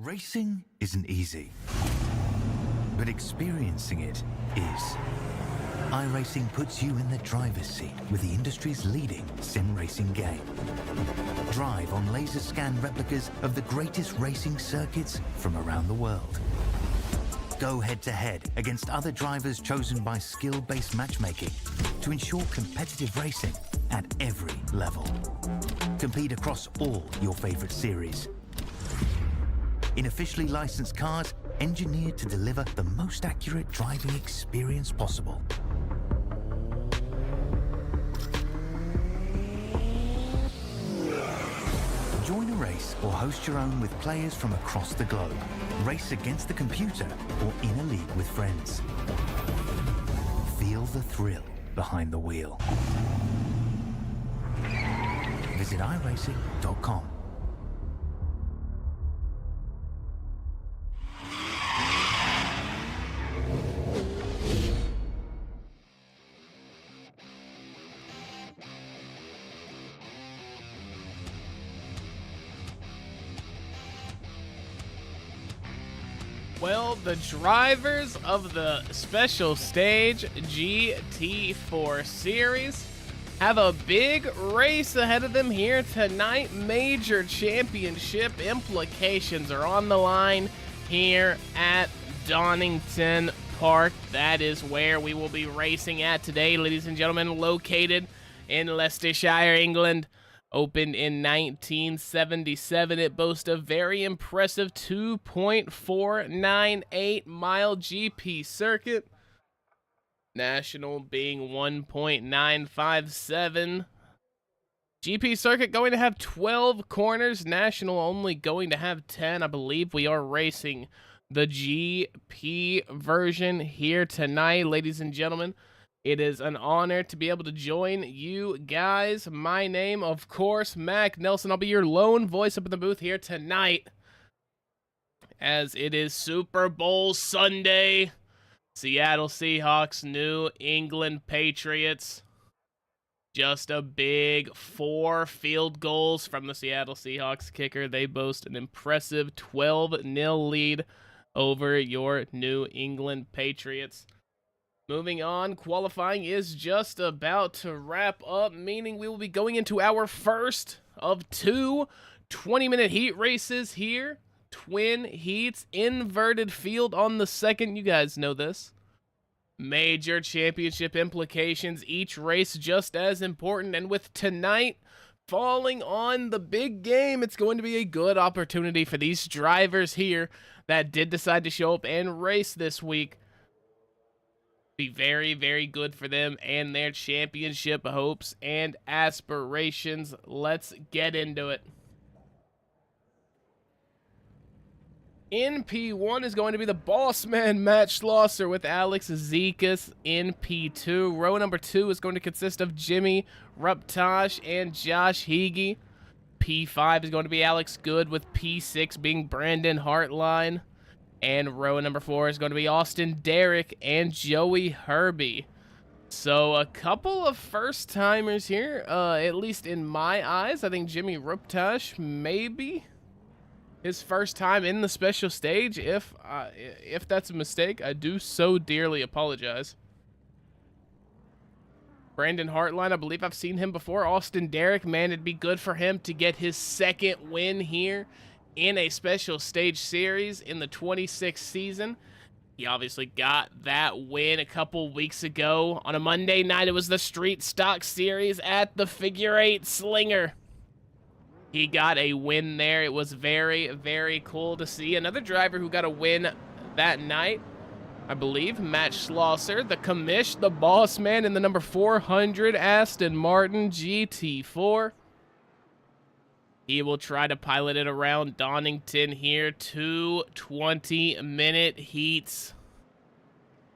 Racing isn't easy, but experiencing it is. iRacing puts you in the driver's seat with the industry's leading sim racing game. Drive on laser scan replicas of the greatest racing circuits from around the world. Go head-to-head against other drivers chosen by skill-based matchmaking to ensure competitive racing at every level. Compete across all your favorite series. In officially licensed cars, engineered to deliver the most accurate driving experience possible. Join a race or host your own with players from across the globe. Race against the computer or in a league with friends. Feel the thrill behind the wheel. Visit iRacing.com. Well, the drivers of the special stage GT4 series have a big race ahead of them here tonight. Major championship implications are on the line here at Donington Park. That is where we will be racing at today, ladies and gentlemen, located in Leicestershire, England. Opened in 1977, it boasts a very impressive 2.498 mile GP circuit. National being 1.957. GP circuit going to have 12 corners. National only going to have 10. I believe we are racing the GP version here tonight, ladies and gentlemen. It is an honor to be able to join you guys. My name, of course, Mac Nelson. I'll be your lone voice up in the booth here tonight, as it is Super Bowl Sunday. Seattle Seahawks, New England Patriots. Just a big 4 field goals from the Seattle Seahawks kicker. They boast an impressive 12-0 lead over your New England Patriots. Moving on, qualifying is just about to wrap up, meaning we will be going into our first of 2 20-minute heat races here. Twin heats, inverted field on the second. You guys know this. Major championship implications, each race just as important. And with tonight falling on the big game, it's going to be a good opportunity for these drivers here that did decide to show up and race this week. Be very, very good for them and their championship hopes and aspirations. Let's get into it. In P1 is going to be the Bossman Matt Schlosser with Alex Zekas in P2. Row number 2 is going to consist of Jimmy Ruptosh and Josh Heege. P5 is going to be Alex Good with P6 being Brandon Hartline. And row number 4 is going to be Austin Derrick and Joey Herbie. So a couple of first-timers here, at least in my eyes. I think Jimmy Ruptosh maybe his first time in the special stage. If that's a mistake, I do so dearly apologize. Brandon Hartline, I believe I've seen him before. Austin Derrick, man, it'd be good for him to get his second win here in a special stage series in the 26th season. He obviously got that win a couple weeks ago. On a Monday night, it was the Street Stock Series at the Figure 8 Slinger. He got a win there. It was very, very cool to see. Another driver who got a win that night, I believe, Matt Schlosser, the commish, the boss man in the number 400 Aston Martin GT4. He will try to pilot it around Donington here. 2 20-minute heats.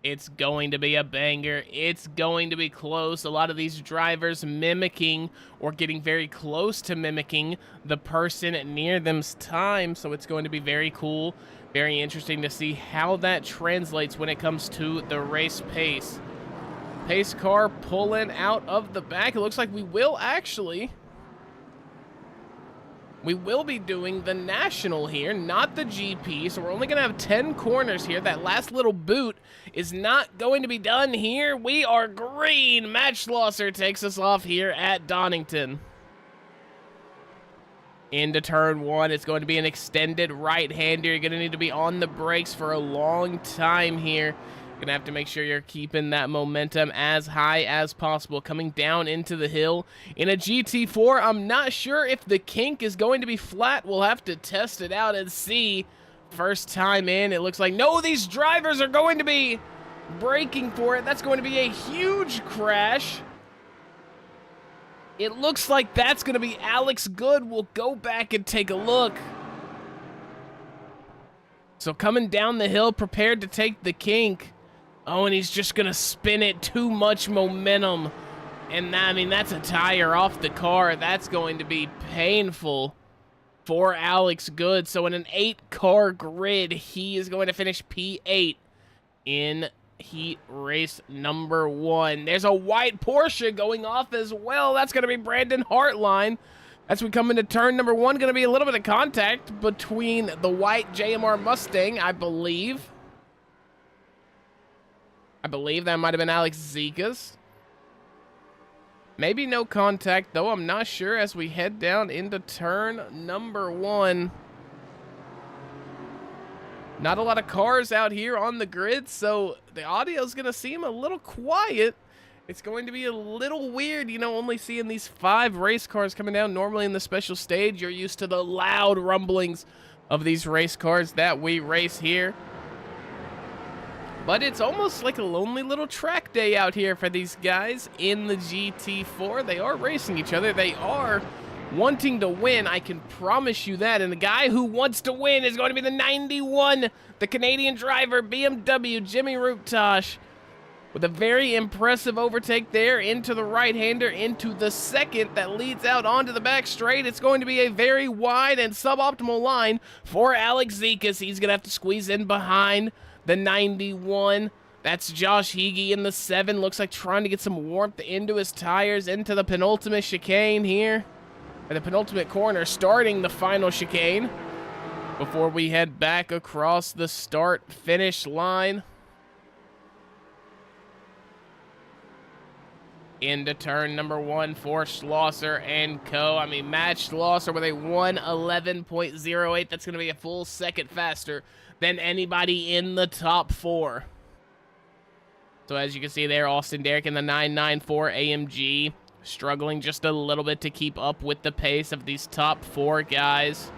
It's going to be a banger. It's going to be close. A lot of these drivers mimicking or getting very close to mimicking the person near them's time. So it's going to be very cool, very interesting to see how that translates when it comes to the race pace. Pace car pulling out of the back. It looks like we will actually we will be doing the National here, not the GP, so we're only going to have 10 corners here. That last little boot is not going to be done here. We are green. Matt Schlosser takes us off here at Donington. Into turn 1, it's going to be an extended right-hander. You're going to need to be on the brakes for a long time here. You're going to have to make sure you're keeping that momentum as high as possible. Coming down into the hill in a GT4, I'm not sure if the kink is going to be flat. We'll have to test it out and see. First time in, it looks like, no, these drivers are going to be braking for it. That's going to be a huge crash. It looks like that's going to be Alex Good. We'll go back and take a look. So coming down the hill, prepared to take the kink. Oh, and he's just going to spin it. Too much momentum. And I mean, that's a tire off the car. That's going to be painful for Alex Good. So in an 8-car grid, he is going to finish P8 in heat race number 1. There's a white Porsche going off as well. That's going to be Brandon Hartline. As we come into turn number 1, going to be a little bit of contact between the white JMR Mustang, I believe. That might have been Alex Zika's. Maybe no contact, though. I'm not sure as we head down into turn number 1. Not a lot of cars out here on the grid, so the audio is going to seem a little quiet. It's going to be a little weird, you know, only seeing these 5 race cars coming down. Normally in the special stage, you're used to the loud rumblings of these race cars that we race here. But it's almost like a lonely little track day out here for these guys in the GT4. They are racing each other. They are wanting to win, I can promise you that. And the guy who wants to win is going to be the 91, the Canadian driver, BMW, Jimmy Ruptosh, with a very impressive overtake there into the right-hander, into the second that leads out onto the back straight. It's going to be a very wide and suboptimal line for Alex Zikas. He's going to have to squeeze in behind the 91. That's Josh Heege in the 7. Looks like trying to get some warmth into his tires, into the penultimate chicane here. Or the penultimate corner, starting the final chicane before we head back across the start-finish line. Into turn number 1 for Schlosser and co. I mean, Matt Schlosser with a 1:11.08. That's going to be a full second faster than anybody in the top 4. So as you can see there, Austin Derrick in the 994 AMG. Struggling just a little bit to keep up with the pace of these top 4 guys.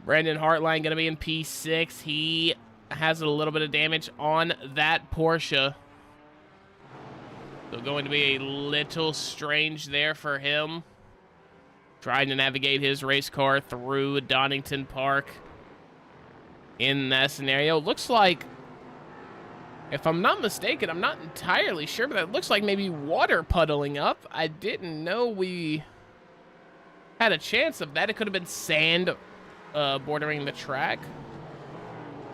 Brandon Hartline going to be in P6. He has a little bit of damage on that Porsche. So going to be a little strange there for him. Trying to navigate his race car through Donington Park in that scenario. Looks like, if I'm not mistaken, I'm not entirely sure, but it looks like maybe water puddling up. I didn't know we had a chance of that. It could have been sand bordering the track.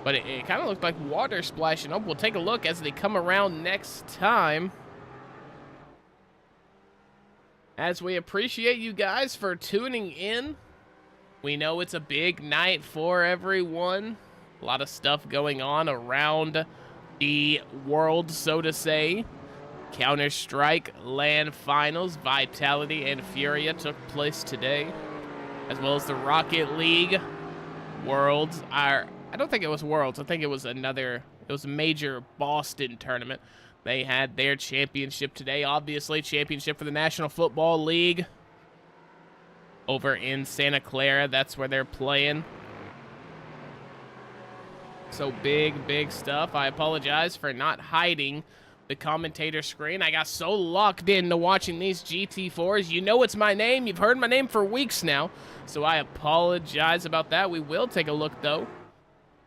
But it kind of looked like water splashing up. We'll take a look as they come around next time. As we appreciate you guys for tuning in. We know it's a big night for everyone. A lot of stuff going on around the world, so to say. Counter-Strike LAN finals, Vitality and Furia took place today, as well as the Rocket League Worlds. I don't think it was Worlds. I think it was a major Boston tournament. They had their championship today, obviously. Championship for the National Football League over in Santa Clara. That's where they're playing. So big stuff. I apologize for not hiding the commentator screen. I got so locked into watching these GT4s. You know it's my name. You've heard my name for weeks now. So I apologize about that. We will take a look, though,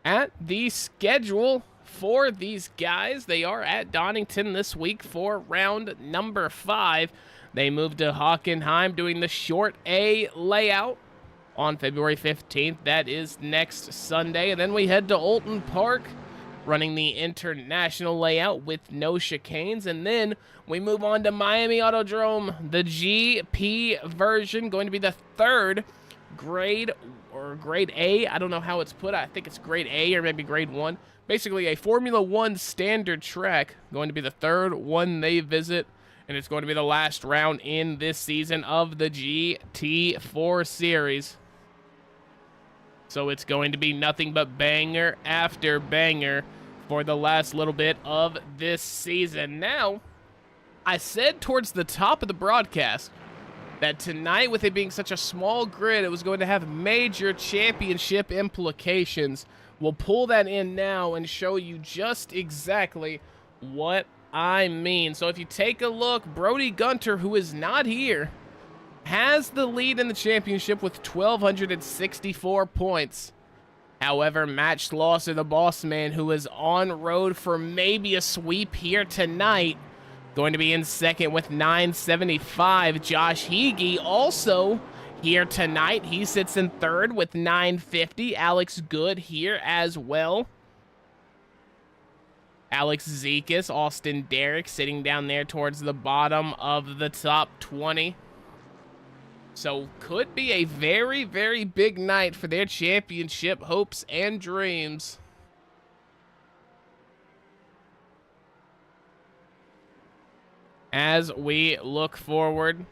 at the schedule for these guys. They are at Donington this week for round number 5. They moved to Hockenheim doing the short A layout on February 15th. That is next Sunday. And then we head to Alton Park running the international layout with no chicanes. And then we move on to Miami Autodrome, the GP version, going to be the third grade A. I don't know how it's put. I think it's grade A or maybe grade 1. Basically a Formula 1 standard track, going to be the third one they visit. And it's going to be the last round in this season of the GT4 series. So it's going to be nothing but banger after banger for the last little bit of this season. Now, I said towards the top of the broadcast that tonight, with it being such a small grid, it was going to have major championship implications. We'll pull that in now and show you just exactly what I mean. So if you take a look, Brody Gunter, who is not here, has the lead in the championship with 1,264 points. However, Matt Schlosser, the boss man, who is on road for maybe a sweep here tonight, going to be in second with 975. Josh Heege also here tonight. He sits in third with 950. Alex Good here as well. Alex Zekas, Austin Derrick sitting down there towards the bottom of the top 20. So could be a very, very big night for their championship hopes and dreams. As we look forward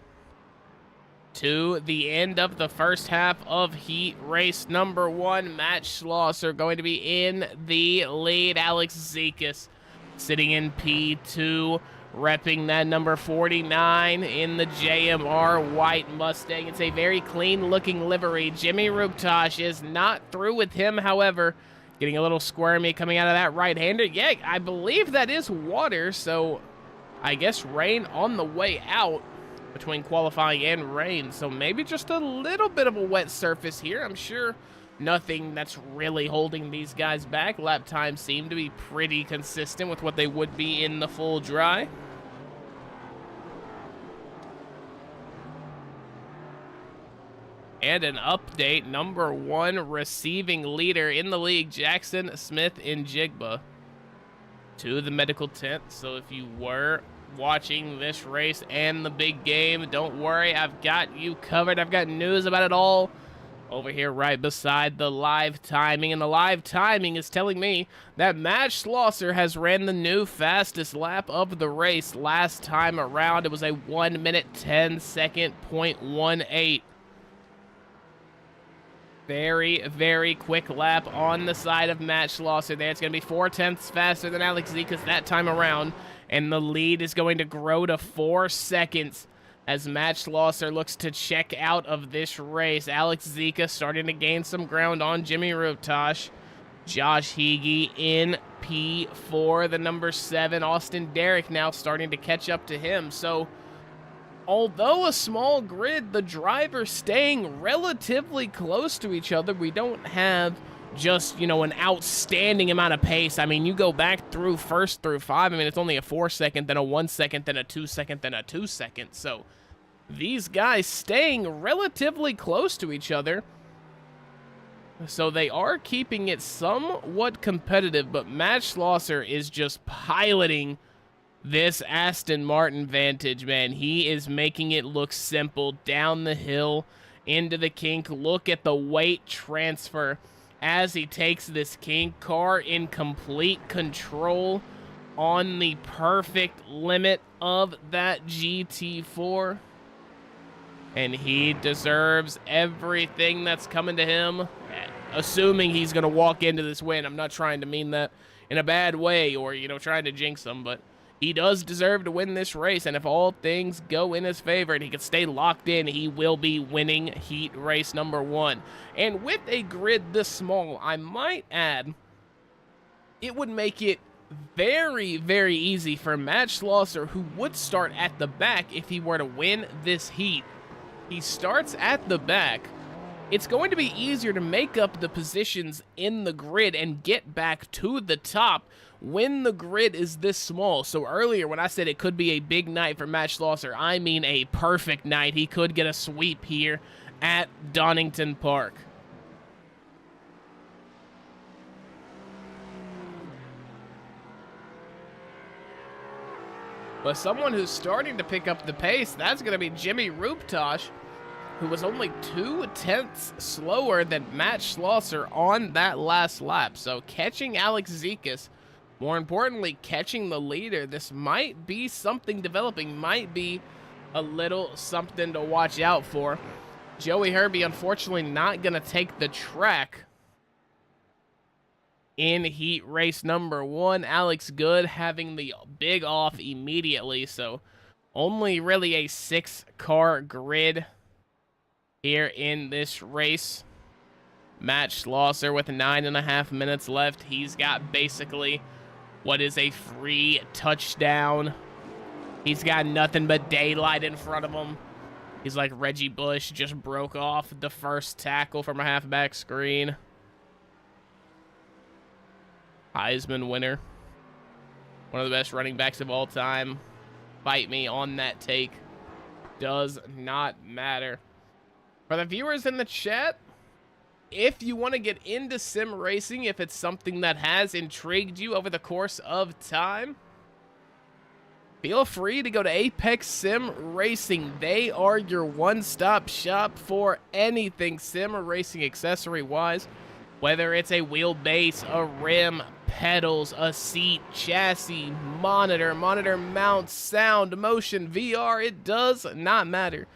to the end of the first half of heat race number 1, Matt Schlosser going to be in the lead. Alex Zekas sitting in P2, repping that number 49 in the JMR white Mustang. It's a very clean-looking livery. Jimmy Ruptosh is not through with him, however, getting a little squirmy coming out of that right-hander. Yeah, I believe that is water, so I guess rain on the way out between qualifying and rain. So maybe just a little bit of a wet surface here. I'm sure nothing that's really holding these guys back. Lap times seem to be pretty consistent with what they would be in the full dry. And an update, number 1 receiving leader in the league, Jackson Smith in Jigba, to the medical tent. So if you were watching this race and the big game, don't worry, I've got you covered. I've got news about it all over here right beside the live timing. And the live timing is telling me that Matt Schlosser has ran the new fastest lap of the race last time around. It was a 1 minute 10 second .18. Very, very quick lap on the side of Matt Schlosser there. It's going to be 4/10 faster than Alex Zekas that time around. And the lead is going to grow to 4 seconds as Matt Schlosser looks to check out of this race. Alex Zekas starting to gain some ground on Jimmy Ruptosh. Josh Heege in P4, the number 7. Austin Derrick now starting to catch up to him. So, although a small grid, the drivers staying relatively close to each other. We don't have just, you know, an outstanding amount of pace. I mean, you go back through first through 5. I mean, it's only a 4 second, then a 1 second, then a 2 second, then a 2 second. So these guys staying relatively close to each other. So they are keeping it somewhat competitive, but Matt Schlosser is just piloting this Aston Martin Vantage, man. He is making it look simple down the hill into the kink. Look at the weight transfer as he takes this kink car in complete control on the perfect limit of that GT4. And he deserves everything that's coming to him, assuming he's going to walk into this win. I'm not trying to mean that in a bad way or, you know, trying to jinx him, but he does deserve to win this race, and if all things go in his favor and he can stay locked in, he will be winning heat race number 1. And with a grid this small, I might add, it would make it very, very easy for Matt Schlosser, who would start at the back if he were to win this heat. He starts at the back. It's going to be easier to make up the positions in the grid and get back to the top when the grid is this small. So earlier when I said it could be a big night for Matt Schlosser, I mean a perfect night. He could get a sweep here at Donington Park. But someone who's starting to pick up the pace, that's going to be Jimmy Ruptosh, who was only 2/10 slower than Matt Schlosser on that last lap. So catching Alex Zekas, more importantly, catching the leader, this might be something developing, might be a little something to watch out for. Joey Herbie, unfortunately, not going to take the track in heat race number 1. Alex Good having the big off immediately, so only really a 6-car grid here in this race. Matt Schlosser with 9.5 minutes left. He's got basically what is a free touchdown. He's got nothing but daylight in front of him. He's like Reggie Bush, just broke off the first tackle from a halfback screen. Heisman winner. One of the best running backs of all time. Fight me on that take. Does not matter. For the viewers in the chat, if you want to get into sim racing, if it's something that has intrigued you over the course of time, feel free to go to Apex Sim Racing. They are your one-stop shop for anything sim racing accessory-wise. Whether it's a wheelbase, a rim, pedals, a seat, chassis, monitor mount, sound, motion, VR, it does not matter.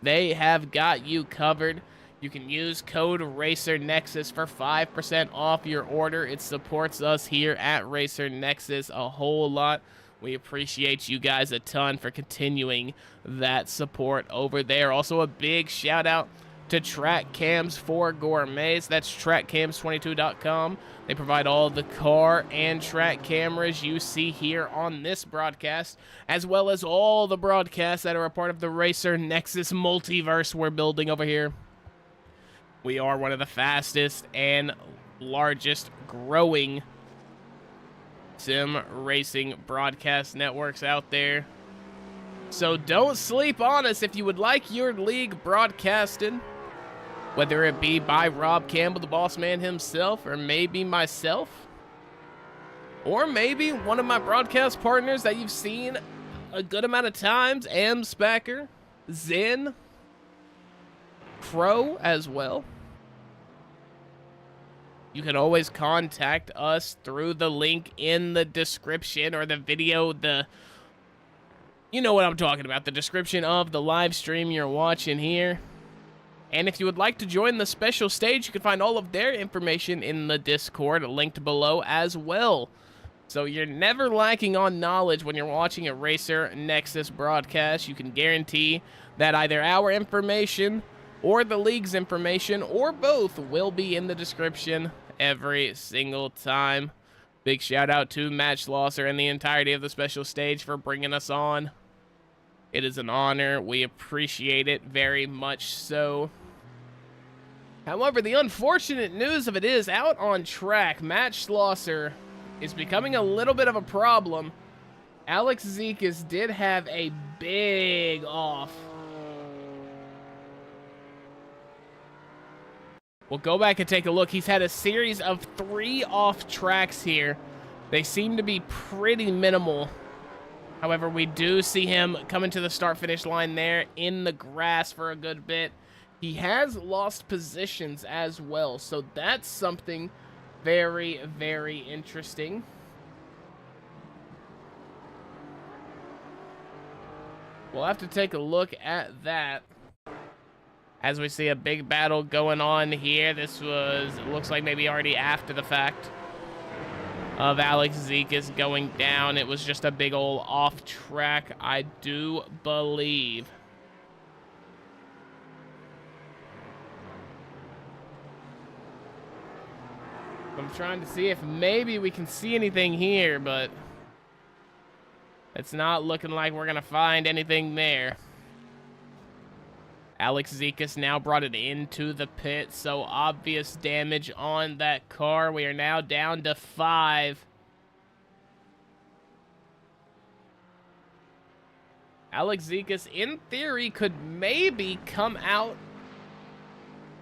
They have got you covered. You can use code RacerNexus for 5% off your order. It supports us here at Racer Nexus a whole lot. We appreciate you guys a ton for continuing that support over there. Also, a big shout out to Track Cams for Gourmets. That's trackcams22.com. They provide all the car and track cameras you see here on this broadcast, as well as all the broadcasts that are a part of the Racer Nexus multiverse we're building over here. We are one of the fastest and largest growing sim racing broadcast networks out there. So don't sleep on us. If you would like your league broadcasted, whether it be by Rob Campbell, the boss man himself, or maybe myself, or maybe one of my broadcast partners that you've seen a good amount of times, Amspacker, Zen, Crow as well, you can always contact us through the link in the description or the video, you know what I'm talking about, the description of the live stream you're watching here. And if you would like to join the special stage, you can find all of their information in the Discord linked below as well. So you're never lacking on knowledge when you're watching a Racer Nexus broadcast. You can guarantee that either our information or the league's information or both will be in the description every single time. Big shout out to Matt Schlosser and the entirety of the special stage for bringing us on. It is an honor. We appreciate it very much so. However, the unfortunate news of it is, out on track, Matt Schlosser is becoming a little bit of a problem. Alex Zekas did have a big off. We'll go back and take a look. He's had a series of 3 off tracks here. They seem to be pretty minimal. However, we do see him coming to the start-finish line there in the grass for a good bit. He has lost positions as well, so that's something very, very interesting. We'll have to take a look at that as we see a big battle going on here. This was, it looks like maybe already after the fact of Alex Zekas going down. It was just a big old off track, I do believe. I'm trying to see if maybe we can see anything here, but it's not looking like we're going to find anything there. Alex Zekas now brought it into the pit, so obvious damage on that car. We are now down to 5. Alex Zekas, in theory, could maybe come out.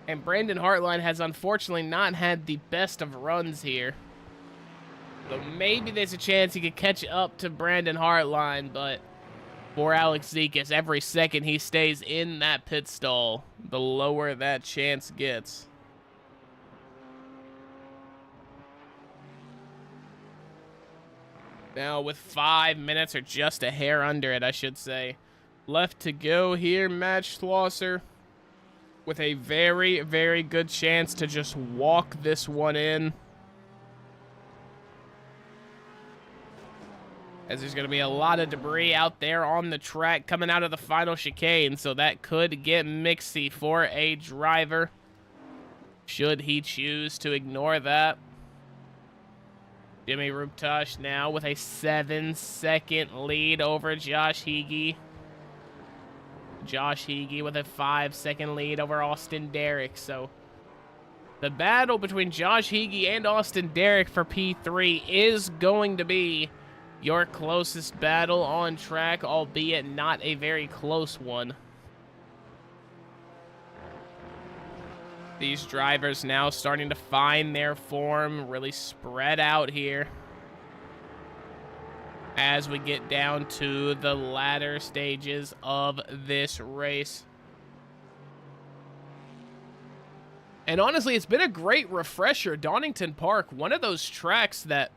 And Brandon Hartline has unfortunately not had the best of runs here. So maybe there's a chance he could catch up to Brandon Hartline, but for Alex Zekas, every second he stays in that pit stall, the lower that chance gets. Now with 5 minutes, or just a hair under it, I should say, left to go here, Matt Schlosser with a very, very good chance to just walk this one in. As there's going to be a lot of debris out there on the track coming out of the final chicane, so that could get mixy for a driver, should he choose to ignore that. Jimmy Ruptosh now with a 7-second lead over Josh Heege. Josh Heege with a 5-second lead over Austin Derrick. So the battle between Josh Heege and Austin Derrick for P3 is going to be your closest battle on track, albeit not a very close one. These drivers now starting to find their form, really spread out here as we get down to the latter stages of this race. And honestly, it's been a great refresher. Donington Park, one of those tracks that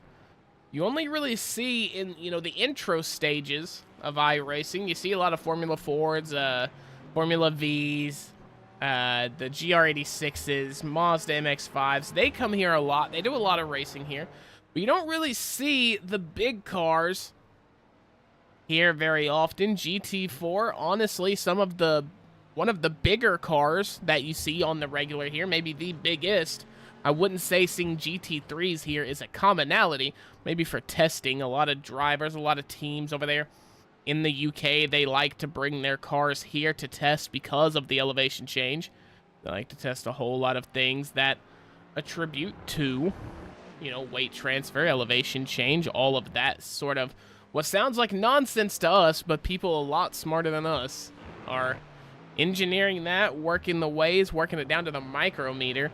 you only really see in, the intro stages of iRacing. You see a lot of Formula Fords, Formula Vs, the GR86s, Mazda MX-5s. They come here a lot. They do a lot of racing here. But you don't really see the big cars here very often. GT4, honestly, one of the bigger cars that you see on the regular here, maybe the biggest. I wouldn't say seeing GT3s here is a commonality. Maybe for testing, a lot of drivers, a lot of teams over there in the UK, they like to bring their cars here to test because of the elevation change. They like to test a whole lot of things that attribute to, weight transfer, elevation change, all of that sort of what sounds like nonsense to us, but people a lot smarter than us are engineering that, working the ways, working it down to the micrometer.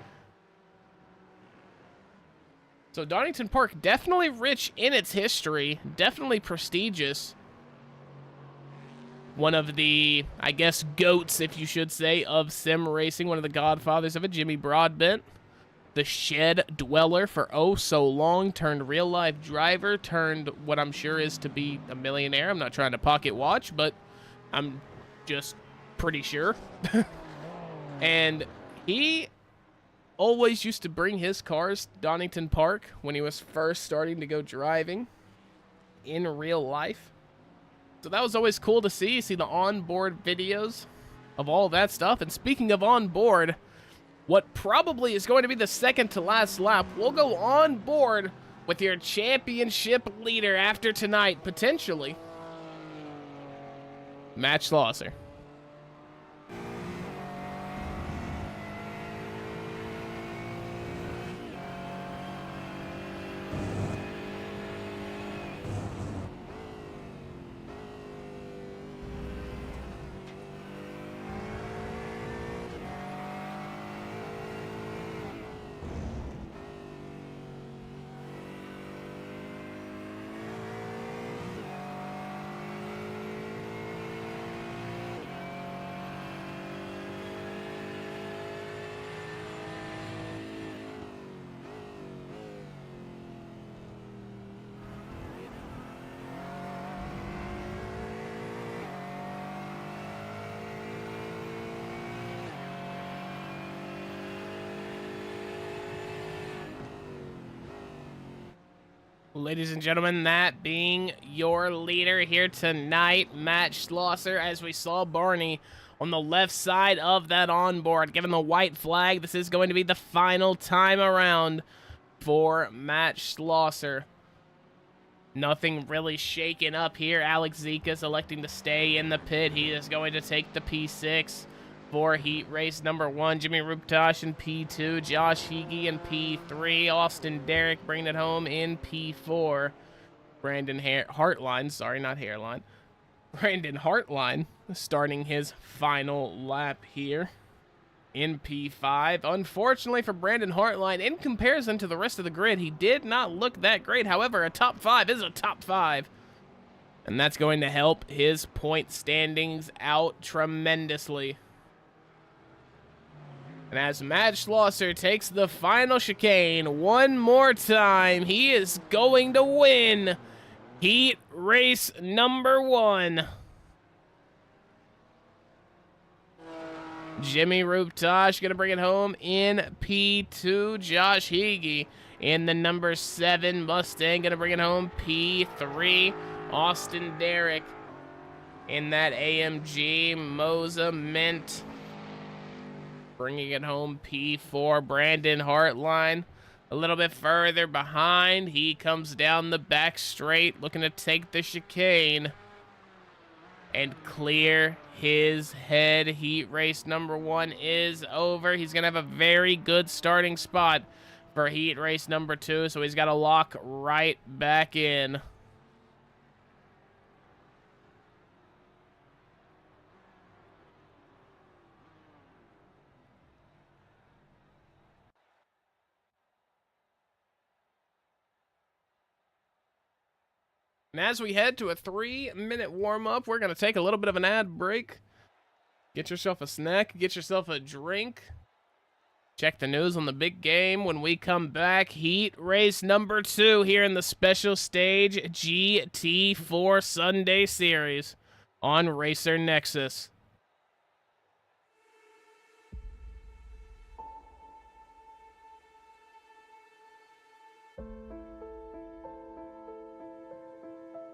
So Donington Park, definitely rich in its history, definitely prestigious. One of the, I guess, goats, if you should say, of sim racing, one of the godfathers of it, Jimmy Broadbent. The shed dweller for oh so long, turned real-life driver, turned what I'm sure is to be a millionaire. I'm not trying to pocket watch, but I'm just pretty sure. And he always used to bring his cars to Donington Park when he was first starting to go driving in real life. So that was always cool to see the onboard videos of all that stuff. And speaking of onboard, what probably is going to be the second to last lap, we'll go on board with your championship leader after tonight, potentially, Matt Schlosser. Ladies and gentlemen, that being your leader here tonight, Matt Schlosser, as we saw Barney on the left side of that onboard, given the white flag. This is going to be the final time around for Matt Schlosser. Nothing really shaken up here. Alex Zekas electing to stay in the pit. He is going to take the P6 for heat race number 1. Jimmy Ruptosh in P2. Josh Heege in P3. Austin Derrick bringing it home in P4. Brandon Hartline, sorry, not Hairline. Brandon Hartline starting his final lap here. in P5. Unfortunately for Brandon Hartline, in comparison to the rest of the grid, he did not look that great. However, a top 5 is a top 5. And that's going to help his point standings out tremendously. And as Matt Schlosser takes the final chicane one more time, he is going to win heat race number 1. Jimmy Ruptosh going to bring it home in P2. Josh Heege in the number 7 Mustang going to bring it home P3. Austin Derrick in that AMG Moza Mint bringing it home P4. Brandon Hartline a little bit further behind. He comes down the back straight looking to take the chicane and clear his head. Heat race number 1 is over. He's going to have a very good starting spot for heat race number 2, so he's got to lock right back in. And as we head to a 3-minute warm-up, we're going to take a little bit of an ad break. Get yourself a snack, get yourself a drink. Check the news on the big game. When we come back, heat race number 2 here in the special stage GT4 Sunday series on Racer Nexus.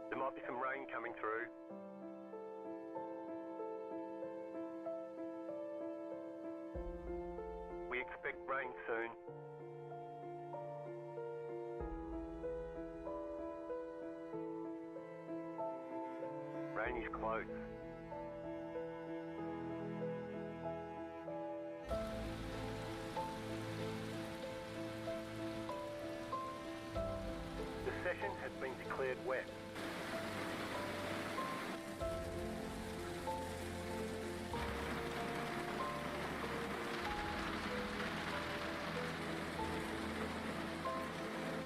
There might be some rain coming through. We expect rain soon. Rain is close. The session has been declared wet.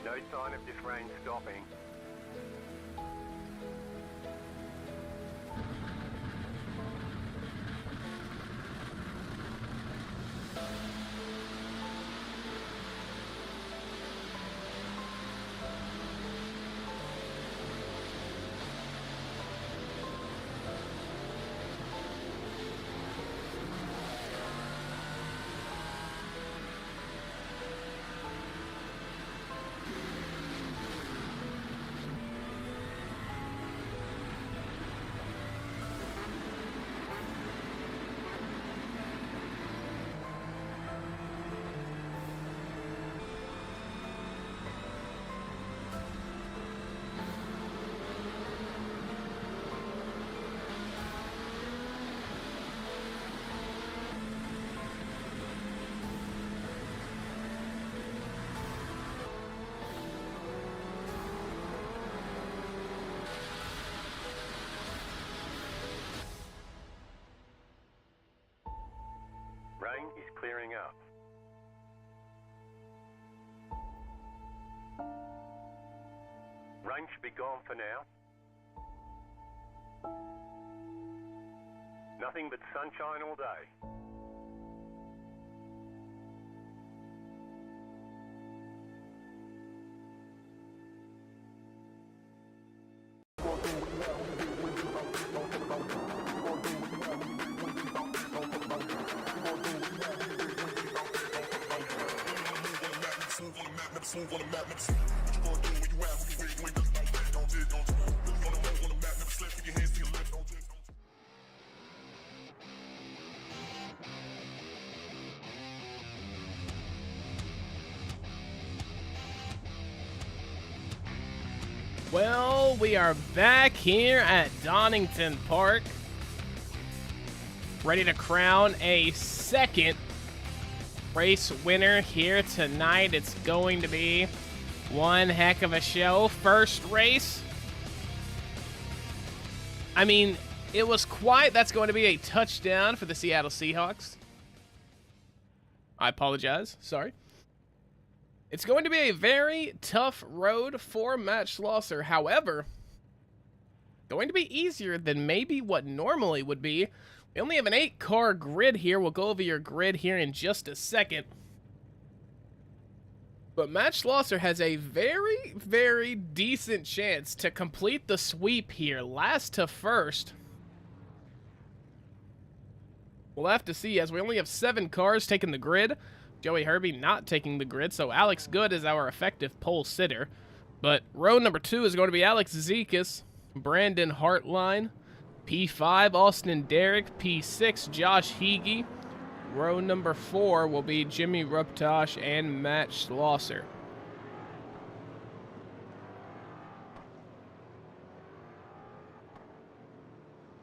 No sign of this rain stopping. Rain is clearing up. Rain should be gone for now. Nothing but sunshine all day. Well, we are back here at Donington Park, ready to crown a second race winner here tonight. It's going to be one heck of a show. First race, I mean, it was quite, that's going to be a touchdown for the Seattle Seahawks. I apologize. Sorry. It's going to be a very tough road for Matt Schlosser. However, going to be easier than maybe what normally would be. We only have an 8-car grid here. We'll go over your grid here in just a second. But Matt Schlosser has a very, very decent chance to complete the sweep here, last to first. We'll have to see, as we only have 7 cars taking the grid. Joey Herbie not taking the grid, so Alex Good is our effective pole sitter. But row number 2 is going to be Alex Zekas, Brandon Hartline, P5, Austin Derrick, P6, Josh Heege. Row number 4 will be Jimmy Ruptosh and Matt Schlosser.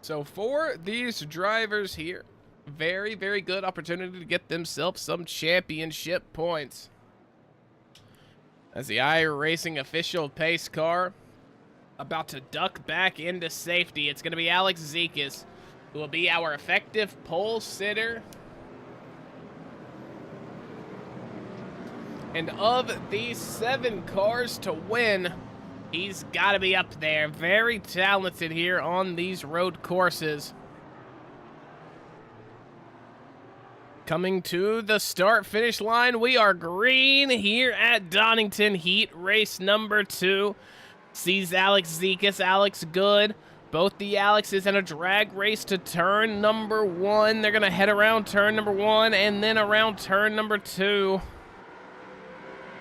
So for these drivers here, very, very good opportunity to get themselves some championship points. As the iRacing official pace car about to duck back into safety, it's going to be Alex Zekas, who will be our effective pole sitter. And of these 7 cars to win, he's got to be up there. Very talented here on these road courses. Coming to the start-finish line, we are green here at Donington Heat race number 2. Sees Alex Zekas, Alex Good. Both the Alexes in a drag race to turn number 1. They're going to head around turn number 1 and then around turn number 2.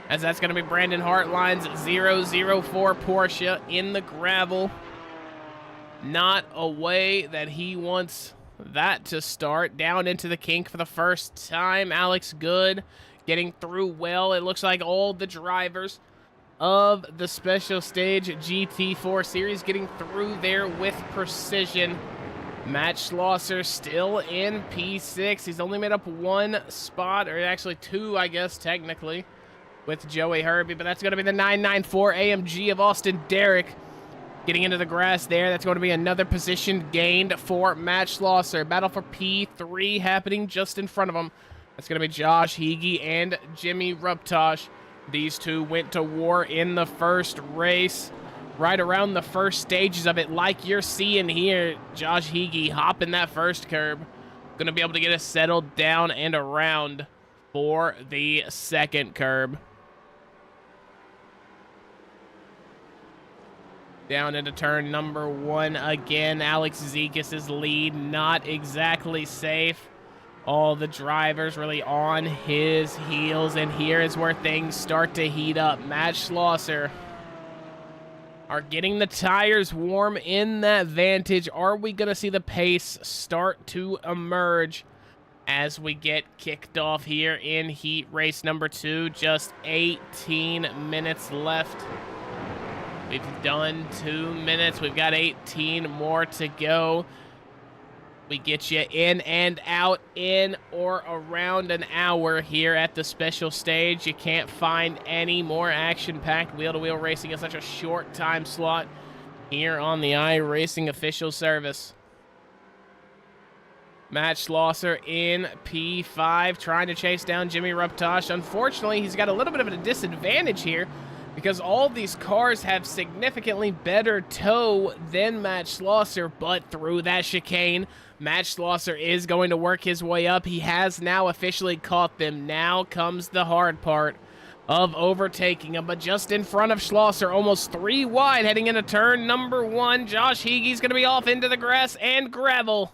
As that's going to be Brandon Hartline's 004 Porsche in the gravel. Not a way that he wants that to start. Down into the kink for the first time. Alex Good getting through well. It looks like all the drivers of the special stage GT4 series getting through there with precision. Matt Schlosser still in P6. He's only made up 1 spot, or actually 2, I guess, technically, with Joey Herbie, but that's going to be the 994 AMG of Austin Derrick. Getting into the grass there, that's going to be another position gained for Matt Schlosser. Battle for P3 happening just in front of him. That's going to be Josh Heege and Jimmy Ruptosh. These two went to war in the first race. Right around the first stages of it, like you're seeing here, Josh Heege hopping that first curb. Going to be able to get us settled down and around for the second curb. Down into turn number 1 again. Alex Zekas' lead not exactly safe. All the drivers really on his heels, and here is where things start to heat up. Matt Schlosser are getting the tires warm in that Vantage. Are we going to see the pace start to emerge as we get kicked off here in heat race number 2? Just 18 minutes left. We've done 2 minutes. We've got 18 more to go. We get you in and out in or around an hour here at the special stage. You can't find any more action-packed wheel-to-wheel racing in such a short time slot here on the iRacing official service. Matt Schlosser in P5, trying to chase down Jimmy Ruptosh. Unfortunately, he's got a little bit of a disadvantage here, because all these cars have significantly better tow than Matt Schlosser, but through that chicane, Matt Schlosser is going to work his way up. He has now officially caught them. Now comes the hard part of overtaking him, but just in front of Schlosser, almost 3 wide, heading into turn number 1. Josh Heege's going to be off into the grass and gravel.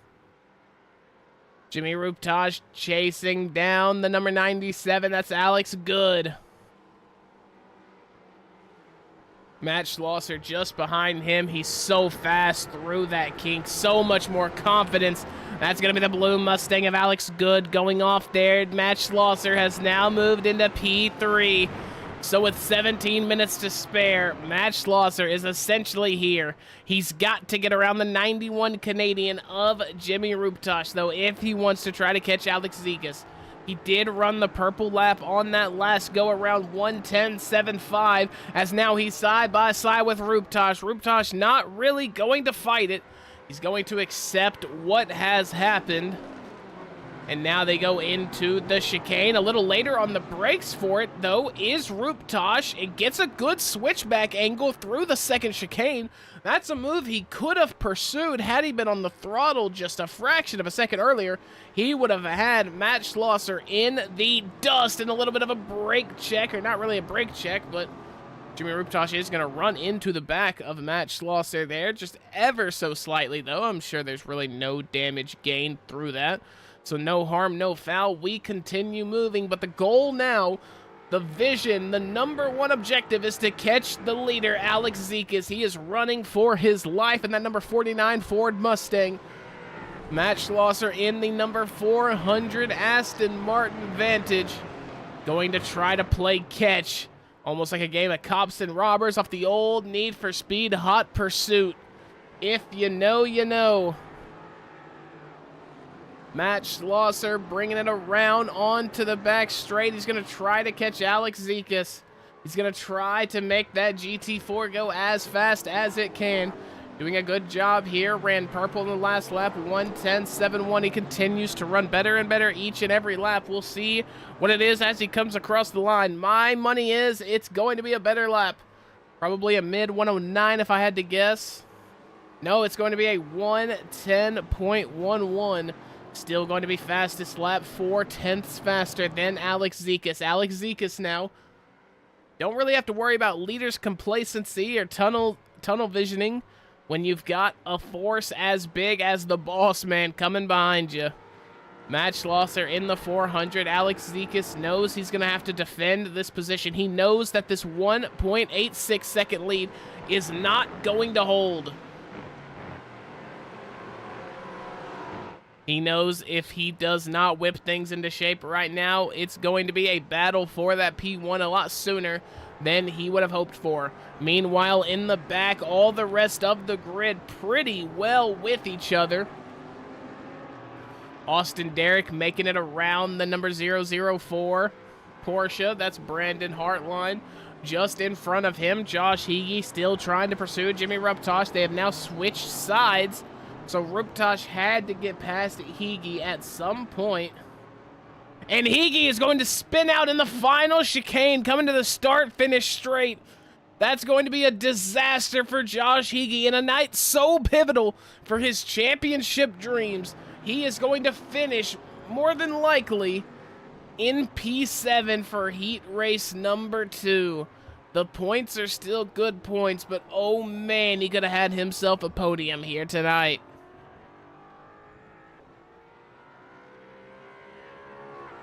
Jimmy Ruptosh chasing down the number 97. That's Alex Good. Matt Schlosser just behind him. He's so fast through that kink. So much more confidence. That's going to be the blue Mustang of Alex Good going off there. Matt Schlosser has now moved into P3. So with 17 minutes to spare, Matt Schlosser is essentially here. He's got to get around the 91 Canadian of Jimmy Ruptosh, though, if he wants to try to catch Alex Zekas. He did run the purple lap on that last go around 1:10.75, as now he's side by side with Ruptosh. Ruptosh not really going to fight it. He's going to accept what has happened. And now they go into the chicane. A little later on the brakes for it, though, is Ruptosh. It gets a good switchback angle through the second chicane. That's a move he could have pursued had he been on the throttle just a fraction of a second earlier. He would have had Matt Schlosser in the dust, and a little bit of a brake check, or not really a brake check, but Jimmy Ruptosh is going to run into the back of Matt Schlosser there, just ever so slightly, though. I'm sure there's really no damage gained through that. So no harm, no foul. We continue moving, but the goal now, the vision, the #1 objective is to catch the leader, Alex Zekas. He is running for his life in that number 49 Ford Mustang. Matt Schlosser in the number 400 Aston Martin Vantage, going to try to play catch. Almost like a game of cops and robbers off the old Need for Speed Hot Pursuit. If you know, you know. Matt Schlosser bringing it around onto the back straight. He's going to try to catch Alex Zekas. He's going to try to make that GT4 go as fast as it can. Doing a good job here. Ran purple in the last lap. 1:10.71. He continues to run better and better each and every lap. We'll see what it is as he comes across the line. My money is it's going to be a better lap. Probably a mid 109 if I had to guess. No, it's going to be a 1:10.11. Still going to be fastest lap, 4/10 faster than Alex Zekas. Alex Zekas now. Don't really have to worry about leader's complacency or tunnel visioning when you've got a force as big as the boss man coming behind you. Matt Schlosser in the 400. Alex Zekas knows he's going to have to defend this position. He knows that this 1.86 second lead is not going to hold. He knows if he does not whip things into shape right now, it's going to be a battle for that P1 a lot sooner than he would have hoped for. Meanwhile, in the back, all the rest of the grid pretty well with each other. Austin Derrick making it around the number 004 Porsche. That's Brandon Hartline. Just in front of him, Josh Higgy still trying to pursue Jimmy Ruptosh. They have now switched sides. So Ruptosh had to get past Higgy at some point. And Higgy is going to spin out in the final chicane, coming to the start-finish straight. That's going to be a disaster for Josh Higgy in a night so pivotal for his championship dreams. He is going to finish, more than likely, in P7 for heat race number 2. The points are still good points, but oh man, he could have had himself a podium here tonight.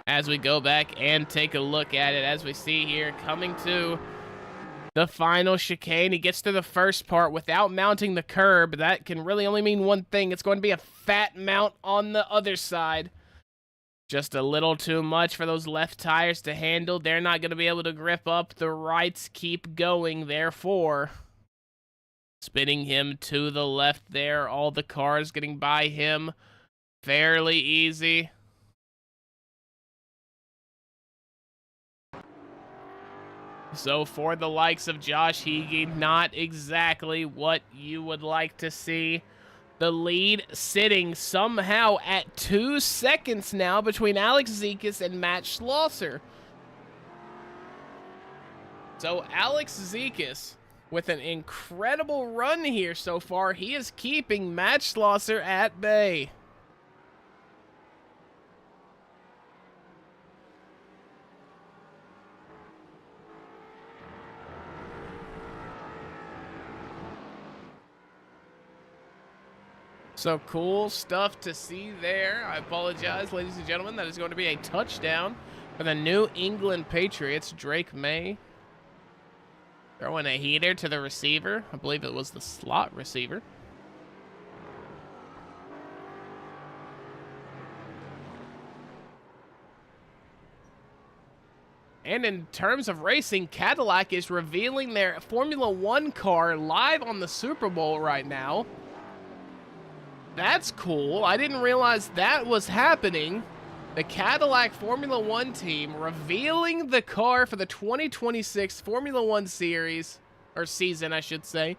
As we go back and take a look at it, as we see here, coming to the final chicane. He gets to the first part without mounting the curb. That can really only mean one thing. It's going to be a fat mount on the other side. Just a little too much for those left tires to handle. They're not going to be able to grip up. The rights keep going, therefore spinning him to the left there. All the cars getting by him fairly easy. So for the likes of Josh Higgy, not exactly what you would like to see. The lead sitting somehow at 2 seconds now between Alex Zekas and Matt Schlosser. So Alex Zekas, with an incredible run here so far, he is keeping Matt Schlosser at bay. So cool stuff to see there. I apologize, ladies and gentlemen. That is going to be a touchdown for the New England Patriots. Drake May throwing a heater to the receiver. I believe it was the slot receiver. And in terms of racing, Cadillac is revealing their Formula One car live on the Super Bowl right now. That's cool. I didn't realize that was happening. The Cadillac Formula One team revealing the car for the 2026 Formula One series, or season, I should say.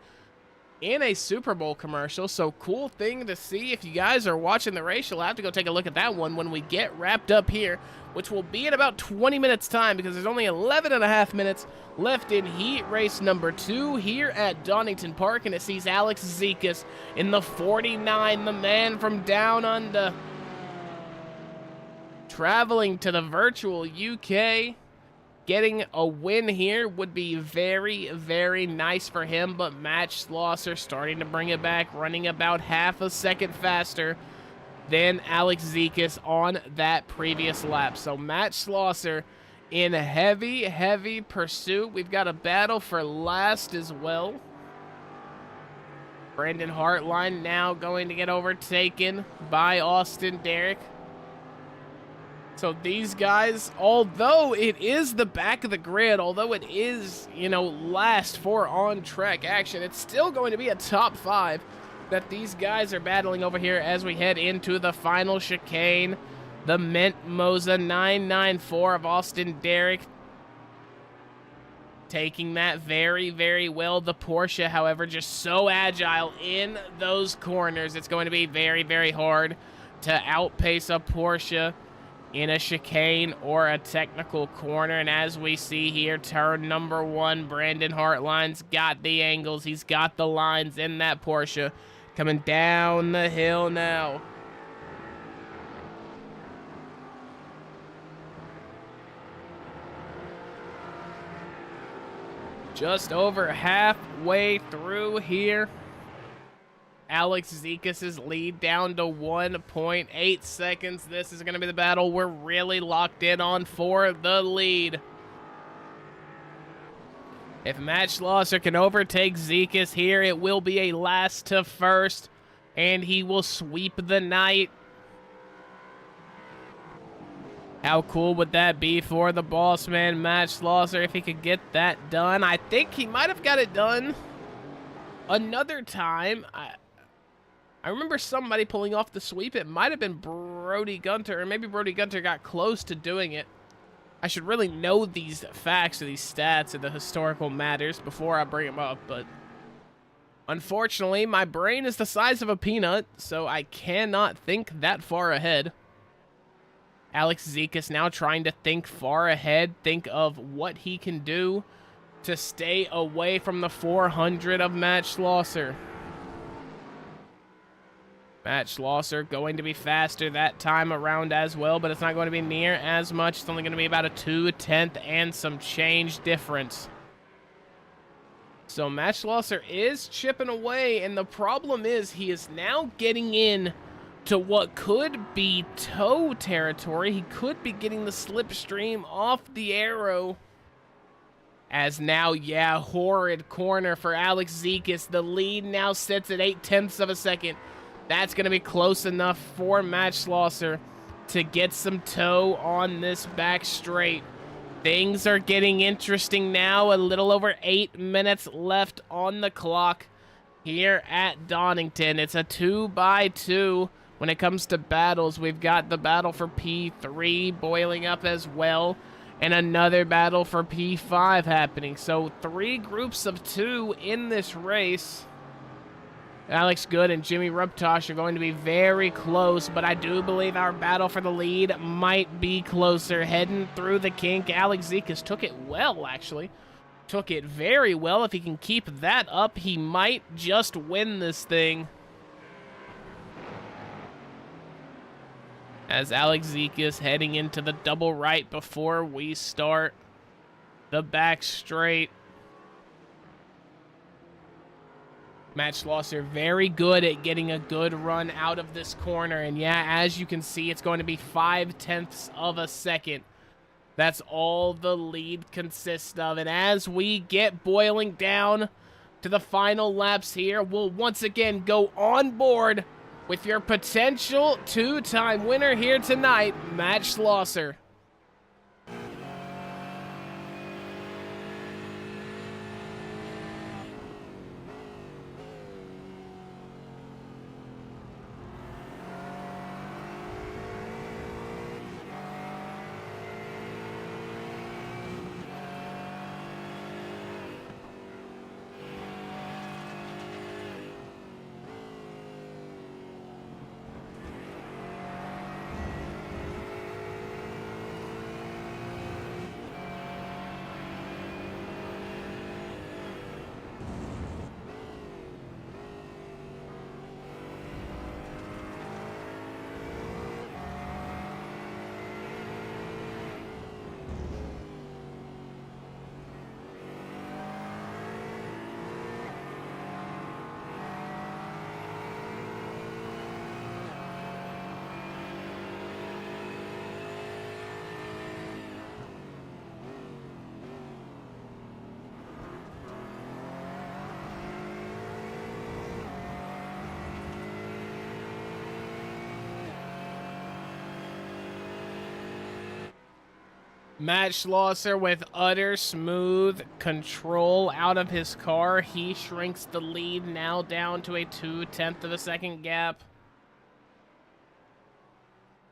in a Super Bowl commercial. So cool thing to see. If you guys are watching the race, you'll have to go take a look at that one when we get wrapped up here, which will be in about 20 minutes time because there's only 11 and a half minutes left in heat race number 2 here at Donington Park. And it sees Alex Zekas in the 49, the man from down under, traveling to the virtual UK. Getting a win here would be very, very nice for him, but Matt Schlosser starting to bring it back, running about half a second faster than Alex Zekas on that previous lap. So Matt Schlosser in heavy, heavy pursuit. We've got a battle for last as well. Brandon Hartline now going to get overtaken by Austin Derrick. So these guys, although it is the back of the grid, although it is, you know, last for on-track action, it's still going to be a top 5 that these guys are battling over here as we head into the final chicane. The Mint Moza 994 of Austin Derrick taking that very, very well. The Porsche, however, just so agile in those corners. It's going to be very, very hard to outpace a Porsche in a chicane or a technical corner. And as we see here, turn number 1, Brandon Hartline's got the angles. He's got the lines in that Porsche. Coming down the hill now. Just over halfway through here. Alex Zekas' lead down to 1.8 seconds. This is going to be the battle we're really locked in on for the lead. If Matt Schlosser can overtake Zekas here, it will be a last to first, and he will sweep the night. How cool would that be for the boss man, Matt Schlosser, if he could get that done? I think he might have got it done another time. I remember somebody pulling off the sweep. It might have been Brody Gunter, or maybe Brody Gunter got close to doing it. I should really know these facts or these stats or the historical matters before I bring them up, but unfortunately, my brain is the size of a peanut, so I cannot think that far ahead. Alex Zekas now trying to think far ahead, think of what he can do to stay away from the 400 of Matt Schlosser. Matt Schlosser going to be faster that time around as well, but it's not going to be near as much. It's only going to be about a 2/10 and some change difference. So Matt Schlosser is chipping away, and the problem is he is now getting in to what could be tow territory. He could be getting the slipstream off the arrow. As now, yeah, horrid corner for Alex Zekas. The lead now sits at 0.8 of a second. That's going to be close enough for Matt Schlosser to get some tow on this back straight. Things are getting interesting now. A little over 8 minutes left on the clock here at Donington. It's a 2x2 when it comes to battles. We've got the battle for P3 boiling up as well, and another battle for P5 happening. So 3 groups of 2 in this race. Alex Good and Jimmy Ruptosh are going to be very close, but I do believe our battle for the lead might be closer. Heading through the kink, Alex Zekas took it well, actually. Took it very well. If he can keep that up, he might just win this thing. As Alex Zekas heading into the double right before we start the back straight. Matt Schlosser very good at getting a good run out of this corner. And yeah, as you can see, it's going to be 0.5 of a second. That's all the lead consists of. And as we get boiling down to the final laps here, we'll once again go on board with your potential 2-time winner here tonight, Matt Schlosser. Matt Schlosser with utter smooth control out of his car. He shrinks the lead now down to a 0.2 of a second gap.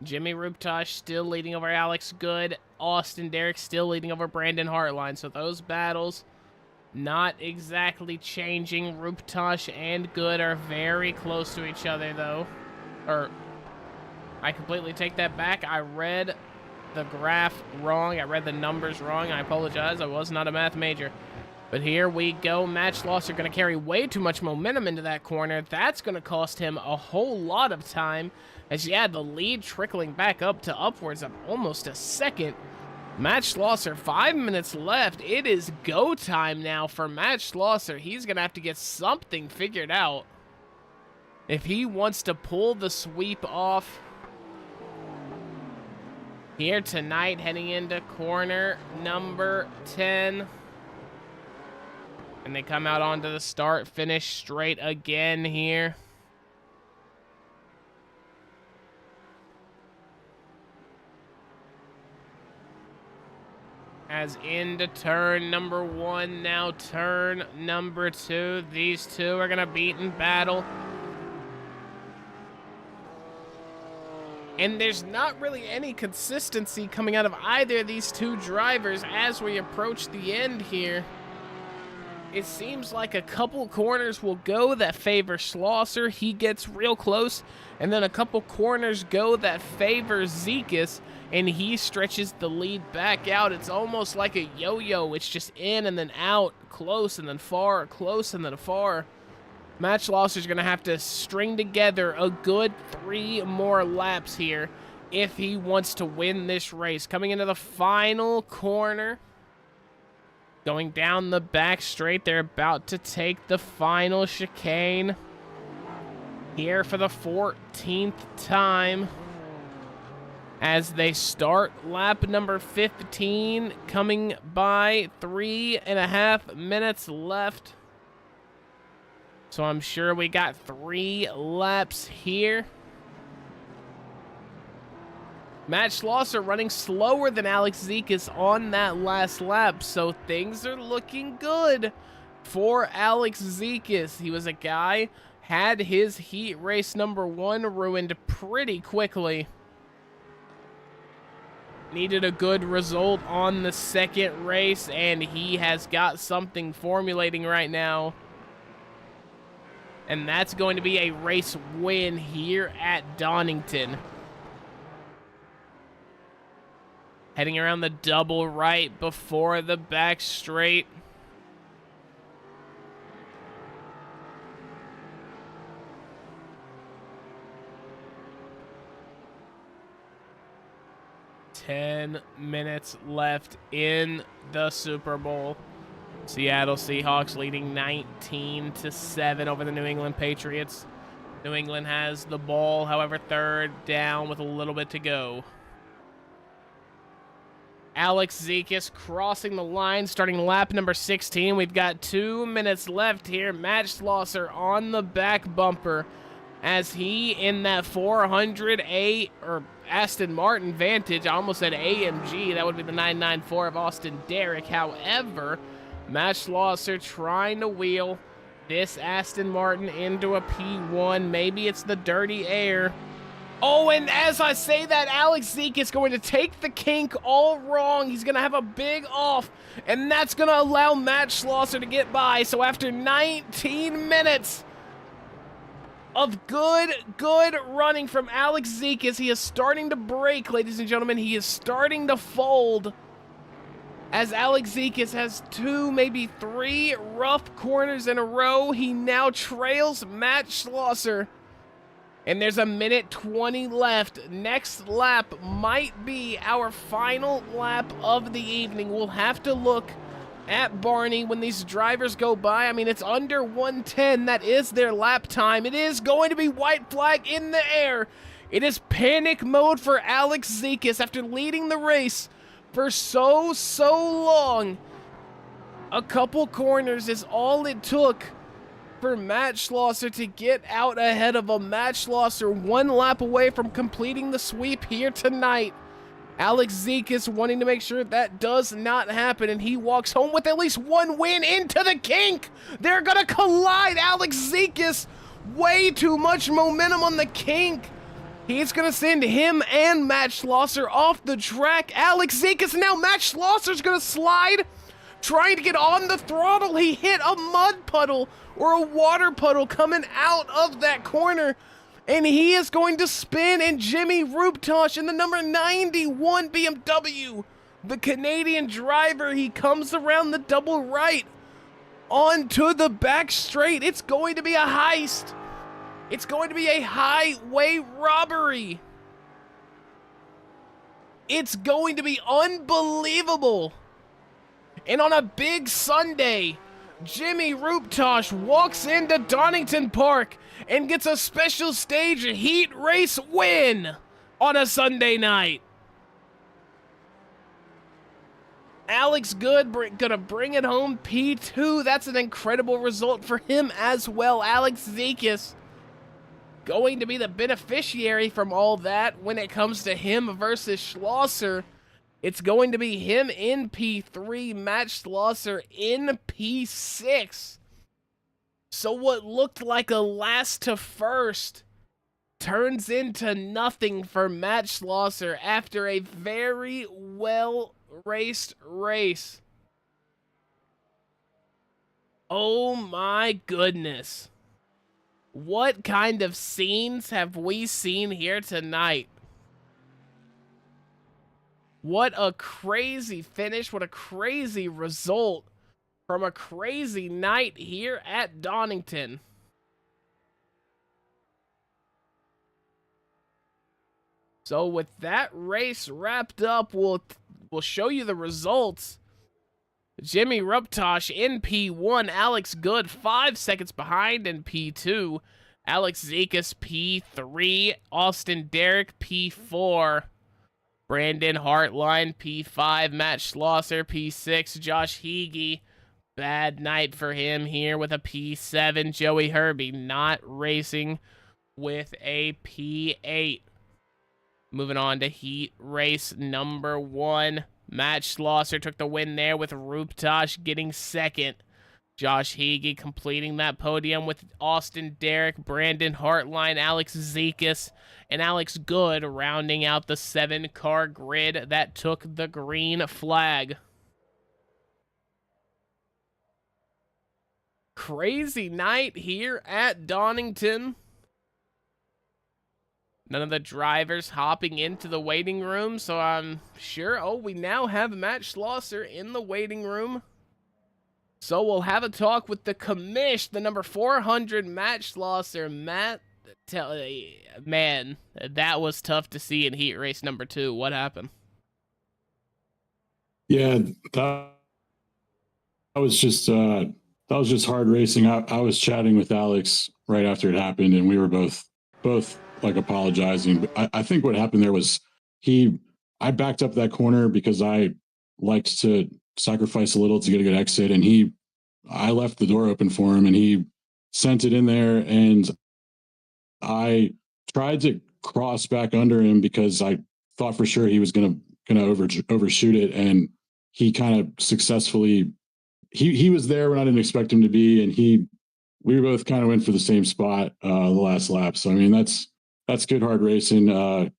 Jimmy Ruptosh still leading over Alex Good. Austin Derrick still leading over Brandon Hartline. So those battles not exactly changing. Ruptosh and Good are very close to each other, though. Or, I completely take that back. I read the graph wrong. I read the numbers wrong. I apologize. I was not a math major. But here we go. Matt Schlosser going to carry way too much momentum into that corner. That's going to cost him a whole lot of time. As, yeah, the lead trickling back up to upwards of almost a second. Matt Schlosser, 5 minutes left. It is go time now for Matt Schlosser. He's going to have to get something figured out if he wants to pull the sweep off here tonight, heading into corner number 10. And they come out onto the start, finish straight again here. As into turn number 1, now turn number 2. These two are going to beat in battle. And there's not really any consistency coming out of either of these two drivers as we approach the end here. It seems like a couple corners will go that favor Schlosser. He gets real close. And then a couple corners go that favor Zekas, and he stretches the lead back out. It's almost like a yo-yo. It's just in and then out, close and then far, close and then far. Matt Schlosser's going to have to string together a good 3 more laps here if he wants to win this race. Coming into the final corner, going down the back straight, they're about to take the final chicane here for the 14th time as they start lap number 15, coming by 3.5 minutes left. So I'm sure we got 3 laps here. Matt Schlosser running slower than Alex Zekas on that last lap, so things are looking good for Alex Zekas. He was a guy, had his heat race number 1 ruined pretty quickly. Needed a good result on the second race, and he has got something formulating right now. And that's going to be a race win here at Donington. Heading around the double right before the back straight. Ten minutes left in the Super Bowl. Seattle Seahawks leading 19-7 over the New England Patriots. New England has the ball, however, third down with a little bit to go. Alex Zekas crossing the line, starting lap number 16. We've got 2 minutes left here. Matt Schlosser on the back bumper as he in that 400A or Aston Martin Vantage. I almost said AMG. That would be the 994 of Austin Derrick. However, Matt Schlosser trying to wheel this Aston Martin into a P1. Maybe it's the dirty air. Oh, and as I say that, Alex Zekas is going to take the kink all wrong. He's going to have a big off, and that's going to allow Matt Schlosser to get by. So after 19 minutes of good running from Alex Zekas, he is starting to break, ladies and gentlemen. He is starting to fold. As Alex Zekas has 2, maybe 3 rough corners in a row, he now trails Matt Schlosser. And there's 1:20 left. Next lap might be our final lap of the evening. We'll have to look at Barney when these drivers go by. I mean, it's under 1:10. That is their lap time. It is going to be white flag in the air. It is panic mode for Alex Zekas after leading the race for so long. A couple corners is all it took for Matt Schlosser to get out ahead of him. Matt Schlosser 1 lap away from completing the sweep here tonight. Alex Zekas wanting to make sure that does not happen, and he walks home with at least one win into the kink. They're gonna collide. Alex Zekas, way too much momentum on the kink. He's gonna send him and Matt Schlosser off the track. Alex Zekas now, Matt Schlosser's gonna slide, trying to get on the throttle. He hit a mud puddle or a water puddle coming out of that corner. And he is going to spin, and Jimmy Ruptosh in the number 91 BMW, the Canadian driver, he comes around the double right onto the back straight. It's going to be a heist. It's going to be a highway robbery. It's going to be unbelievable. And on a big Sunday, Jimmy Ruptosh walks into Donington Park and gets a special stage heat race win on a Sunday night. Alex Good gonna bring it home P2. That's an incredible result for him as well. Alex Zekas going to be the beneficiary from all that when it comes to him versus Schlosser. It's going to be him in P3, Matt Schlosser in P6. So what looked like a last to first turns into nothing for Matt Schlosser after a very well raced race. Oh my goodness. What kind of scenes have we seen here tonight? What a crazy finish. What a crazy result from a crazy night here at Donington. So with that race wrapped up, we'll show you the results. Jimmy Ruptosh in P1, Alex Good 5 seconds behind in P2, Alex Zekas P3, Austin Derrick P4, Brandon Hartline P5, Matt Schlosser P6, Josh Heege, bad night for him here with a P7, Joey Herbie not racing with a P8. Moving on to heat race number 1. Matt Schlosser took the win there with Ruptosh getting second. Josh Heege completing that podium with Austin Derrick, Brandon Hartline, Alex Zekas, and Alex Good rounding out the 7-car grid that took the green flag. Crazy night here at Donington. None of the drivers hopping into the waiting room, so I'm sure... Oh, we now have Matt Schlosser in the waiting room. So we'll have a talk with the commish, the number 400 Matt Schlosser. Matt, man, that was tough to see in heat race number 2. What happened? Yeah, that was just hard racing. I was chatting with Alex right after it happened, and we were both like apologizing. But I think what happened there was I backed up that corner because I liked to sacrifice a little to get a good exit, and I left the door open for him, and he sent it in there, and I tried to cross back under him because I thought for sure he was gonna overshoot it, and he kind of successfully he was there when I didn't expect him to be, and we both kind of went for the same spot the last lap. So I mean that's good hard racing. The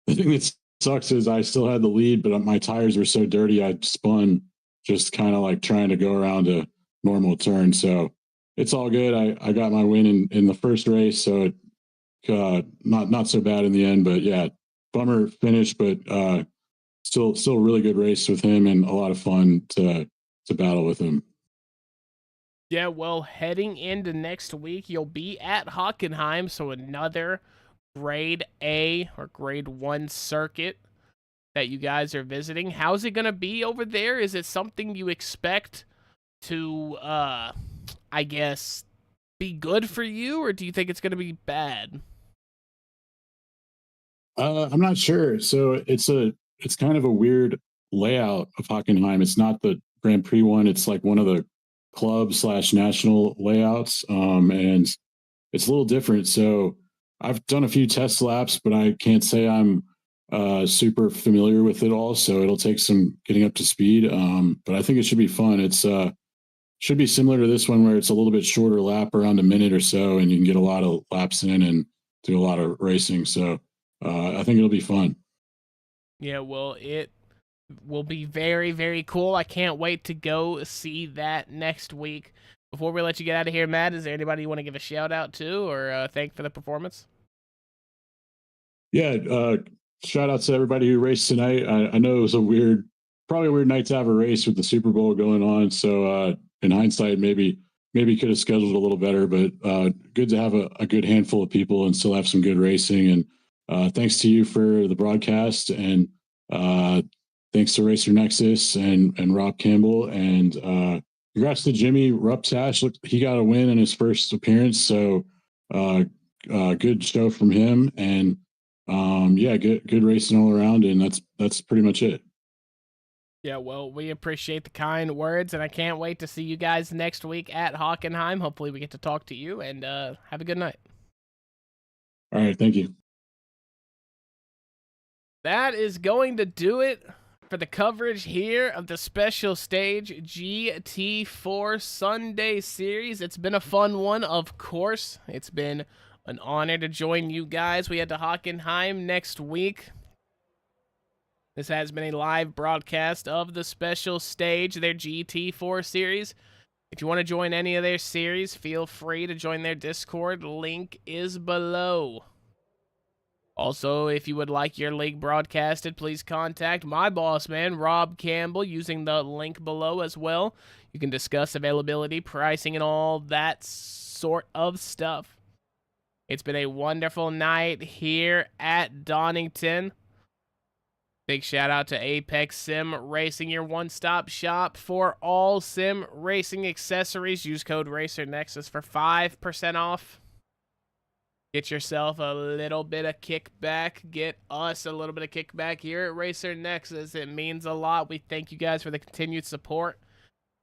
thing that sucks is I still had the lead, but my tires were so dirty I spun just kind of like trying to go around a normal turn. So it's all good. I got my win in the first race, so not so bad in the end. But yeah, bummer finish, but still a really good race with him and a lot of fun to battle with him. Yeah, well, heading into next week, you'll be at Hockenheim, so another grade A or grade 1 circuit that you guys are visiting. How's it going to be over there? Is it something you expect to, I guess, be good for you, or do you think it's going to be bad? I'm not sure. So it's kind of a weird layout of Hockenheim. It's not the Grand Prix one. It's like one of the club/national layouts, and it's a little different. So I've done a few test laps, but I can't say I'm super familiar with it all, so it'll take some getting up to speed. But I think it should be fun. It's should be similar to this one, where it's a little bit shorter lap, around a minute or so, and you can get a lot of laps in and do a lot of racing. So I think it'll be fun. Yeah, well, it will be very, very cool. I can't wait to go see that next week. Before we let you get out of here, Matt, is there anybody you want to give a shout out to or thank for the performance? Yeah, shout out to everybody who raced tonight. I know it was probably a weird night to have a race with the Super Bowl going on. So in hindsight, maybe could have scheduled a little better, but good to have a good handful of people and still have some good racing. And thanks to you for the broadcast, and thanks to Racer Nexus and Rob Campbell, and congrats to Jimmy Ruptash. Look, he got a win in his first appearance, so good show from him. And yeah, good racing all around, and that's pretty much it. Yeah, well, we appreciate the kind words, and I can't wait to see you guys next week at Hockenheim. Hopefully we get to talk to you, and have a good night. All right, thank you. That is going to do it for the coverage here of the special stage GT4 Sunday series. It's been a fun one, of course. It's been an honor to join you guys. We head to Hockenheim next week. This has been a live broadcast of the special stage, their GT4 series. If you want to join any of their series, feel free to join their Discord. Link is below. Also, if you would like your league broadcasted, please contact my boss man, Rob Campbell, using the link below as well. You can discuss availability, pricing, and all that sort of stuff. It's been a wonderful night here at Donnington. Big shout out to Apex Sim Racing, your one-stop shop for all sim racing accessories. Use code RacerNexus for 5% off. Get yourself a little bit of kickback. Get us a little bit of kickback here at Racer Nexus. It means a lot. We thank you guys for the continued support.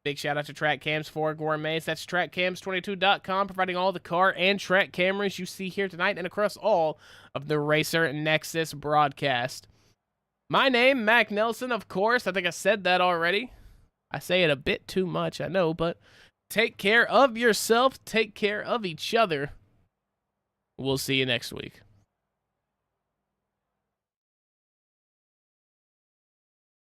Big shout out to TrackCams for Gourmets. That's TrackCams22.com, providing all the car and track cameras you see here tonight and across all of the Racer Nexus broadcast. My name, Mac Nelson, of course. I think I said that already. I say it a bit too much, I know, but take care of yourself. Take care of each other. We'll see you next week.